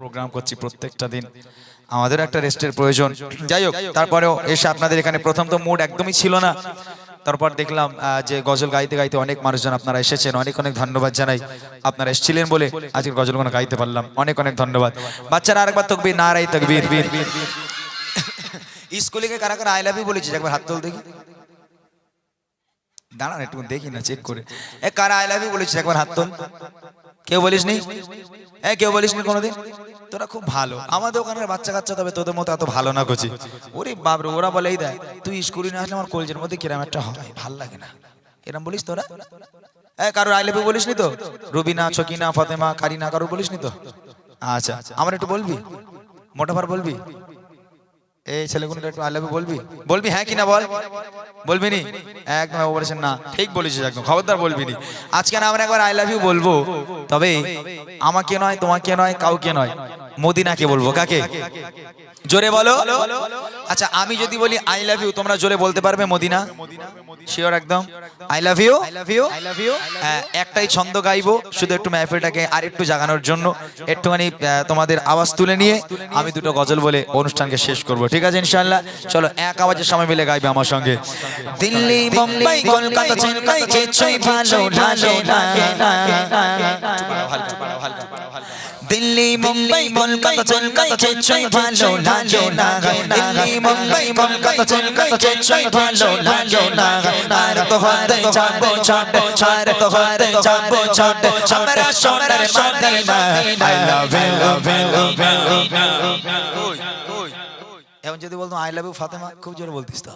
Programme করছি প্রত্যেকটা দিন, আমাদের একটা রেস্টের প্রয়োজন। যাই হোক, তারপরেও এসে আপনাদের এখানে প্রথম তো মুড একদমই ছিল না, তারপর দেখলাম যে গজল গাইতে গাইতে অনেক মানুষজন আপনারা এসেছেন, অনেক অনেক ধন্যবাদ জানাই। আপনারা এসেছিলেন বলে আজকের গজলগুলো গাইতে পারলাম, অনেক অনেক ধন্যবাদ। বাচ্চারা আরেকবার তাকবীর, নারায়ে তাকবীর। স্কুলে কারা কারা আই লাভ ইউ বলেছিস একবার হাত তোল দেখি। দাঁড়ান একটু দেখি না, চেক করে। কারা আই লাভ ইউ বলেছিস একবার হাত তোল। কেউ বলিস নি? কেউ বলিস নি কোনোদিন? তোরা খুব ভালো, আমাদের ওখানের বাচ্চা কাচ্চা, তবে তোদের মতো এত ভালো না করছি। ওরে বাবরে, ওরা বলে এই দেখ তুই স্কুলে না আসলে আমার কলেজের মধ্যে কিরম একটা হয়, ভাল লাগে না, এরম বলিস তোরা? কারোর আই লাভ ইউ বলিস নি তো? রুবিনা, ছকিনা, ফাতেমা, কারিনা কারোর বলিস নি তো? আচ্ছা, আমার একটু বলবি, মোটাভার বলবি, এই ছেলেগুলো একটু আই লাভ ইউ বলবি? বলবি হ্যাঁ কিনা বল, বলবি নি? একদম বলেছেন না, ঠিক বলেছিস, একদম খবরদার বলবি নি। আজকে না আমরা একবার আই লাভ ইউ বলবো, তবে আমাকে নয়, তোমাকে নয়, কাউকে নয়, মদিনাকে বলবো। কাকে? জোরে বলো। আচ্ছা, আমি যদি বলি আই লাভ ইউ, তোমরা জোরে বলতে পারবে মদিনা? শিওর একদম? I love you, I love you, I love you. একটাই ছন্দ গাইবো, শুধু একটু মেহফিলটাকে আর একটু জাগানোর জন্য, একটুখানি তোমাদের আওয়াজ তুলে নিয়ে আমি দুটো গজল বলে অনুষ্ঠানকে শেষ করব, ঠিক আছে ইনশাআল্লাহ? চলো, এক আওয়াজে সবাই মিলে গাইবে আমার সঙ্গে। দিল্লি, মুম্বাই, কলকাতা, চেন্নাই, কিছুই ভালো লাগে না। দিল্লি, মুম্বাই, কলকাতা, চেন্নাই, কিছুই ভালো লাগে না। দিল্লি, মুম্বাই, কলকাতা, চেন্নাই, কিছুই ভালো লাগে না। আর তো হতে যাবো ছোট, আর তো হতে যাবো ছোট, আমরা সোনার মদিনা। আই লাভ ইউ, এখন যদি বলতো আই লাভ ইউ ফাতেমা, খুব জোরে বলতিস তো?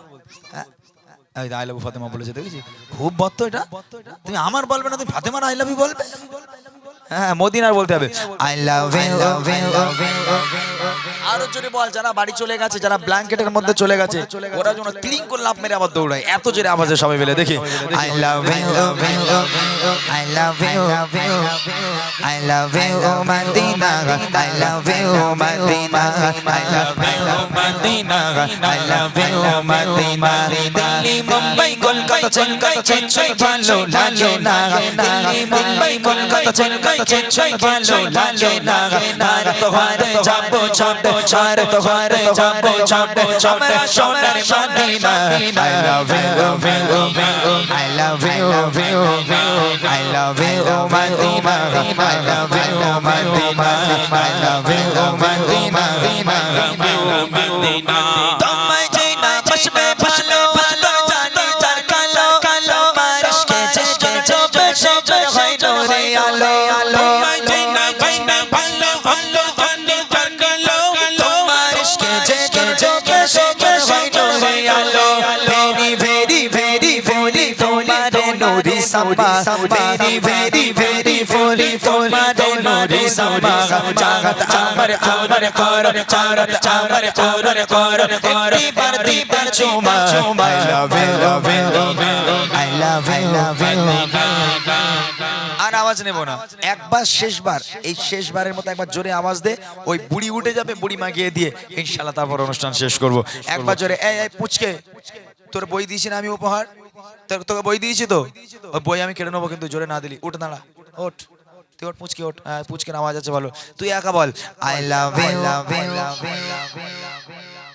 হ্যাঁ, আই লাভ ইউ ফাতেমা বলেছে, দেখেছি খুব বত্ত এটা। তুমি আমার বলবে না, তুমি ফাতেমার আই লাভ ইউ বলবে? হ্যাঁ, মদিনার বলতে হবে আই লাভ ইউ। আরো জোরে বল, যারা বাড়ি চলে গেছে, যারা ব্ল্যাঙ্কেটের মধ্যে চলে গেছে, ওরা যেন ক্লিং করে লাভ মেরে আবার দৌড়ায়, এত জোরে আওয়াজে সবাই মিলে দেখি। I love you, I love you, I love you Medina, I love you Medina, I love you Medina, I love you Medina. Delhi, Mumbai, Kolkata, Chennai, কিছুই ভালো লাগে না। দিল্লি, মুম্বাই, কলকাতা, চেন্নাই, কিছুই ভালো লাগে না। আর তো হতে যাবো ছোট, আর তো হতে যাবো ছোট, আমরা সোনার Medina. I love you, I love you, I love you Medina, I love you Medina, I love you Medina. তোমায় যেই না বসবে ভালো, তো জানি তার কালো কালো মারিশকে যে চোবে সে হয় নূরে আলো। তোমায় যেই না বসবে ভালো, তো জানি তার কালো কালো মারিশকে যে চোবে সে হয় নূরে আলো। ভেরি ভেরি ভেরি ভেরি তোমার নূরি সাম্বা, ভেরি ভেরি ভেরি ভেরি তোমার নূরি সাম্বা। চাহত আমার আমার কর, চাহত আমার আমার কর, একটি বার দিবা চুমা। I love you, I love you. আর আওয়াজ নেব না, একবার শেষবার, এই শেষবারের মতো একবার জোরে আওয়াজ দে, ওই বুড়ি উঠে যাবে, বুড়ি মাগিয়ে দিয়ে ইনশাআল্লাহ তারপর অনুষ্ঠান শেষ করব। একবার জোরে। এই পুচকে, তোর বই দিয়েছি না আমি উপহার? তোকে বই দিয়েছি তো, ওই বই আমি কেটে নেবো কিন্তু জোরে না দিলি। উঠ, দাঁড়া, ওঠ, তুই ওঠ পুচকে, ওঠ। পুচকের আওয়াজ আছে ভালো, তুই একা বল আই লাভ ইউ।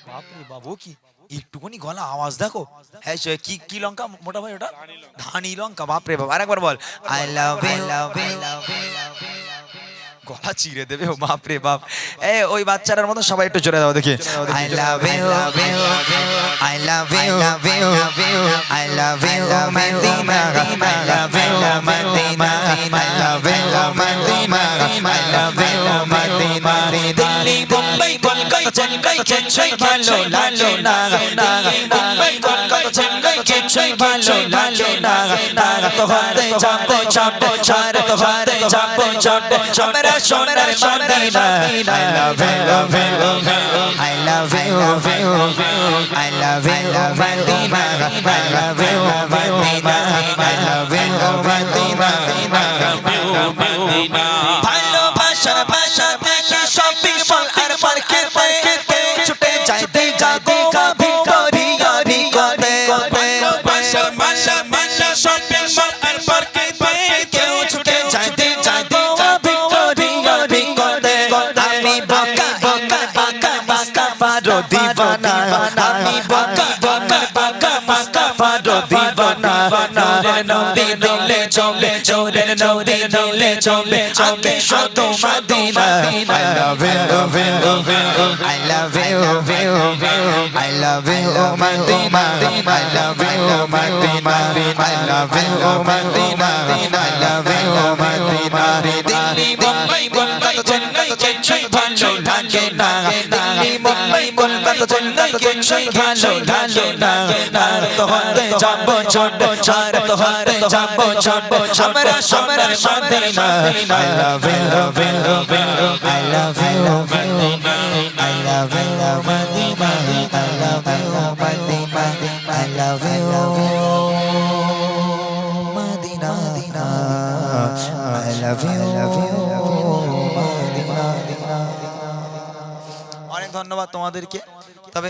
বাপরে বাবু, কি একটুখানি গলা আওয়াজ দেখো। হ্যাঁ, কি কি লঙ্কা মোটা ভাই ওটা? ধানি লঙ্কা। বাপরে বাপ, আরেকবার বল আই লাভ ইউ। গলা চিড়ে দেবে, ও বাপরে বাপ। ওই বাচ্চাটার মতো সবাই একটু জোরে দাও দেখি। I love you, I love you, I love you Medina, I love you Medina, I love you Medina, I love you Medina. Delhi, Mumbai, Kolkata, Chennai, কিছুই ভালো লাগে না। দিল্লি, মুম্বাই, কলকাতা, চেন্নাই, কিছুই ভালো লাগে না। আর তো হতে যাবো ছোট, আর তো হতে যাবো ছোট, আমরা সোনার Medina. I love you, I love you, I love you Medina, I love you Medina, I love you Medina. ভালোবাসার ভাষা থেকে শপিং মল আর মার্কেটে ছুটে যাইতে যাবো ভিক্টোরিয়ারি করতে। ভালোবাসার ভাষা ভাষা শপিং মল আর মার্কেটে কেউ ছুটে যাইতে যাবো ভিক্টোরিয়ারি করতে। আমি বকা বকা মুস্তাফার দিওয়ানা আমি বকা বকা মুস্তাফার দিওয়ানা নূরের নবী দিলে চলে চোরের নবী দিলে চলে আগে শত Medina I love you I love you I love you Madina I love you Madina I love you Madina I love you Madina Delhi Mumbai Kolkata Chennai কিছুই ভালো লাগে না দিল্লি মুম্বাই কলকাতা চেন্নাই কিছুই ভালো লাগে না আর তো হতে যাব ছোট আর তো হতে যাব ছোট আমরা সোনার Medina I love you I love you I love you Madina I love you Madina I love you Madina I love you Madina অনেক ধন্যবাদ তোমাদেরকে তবে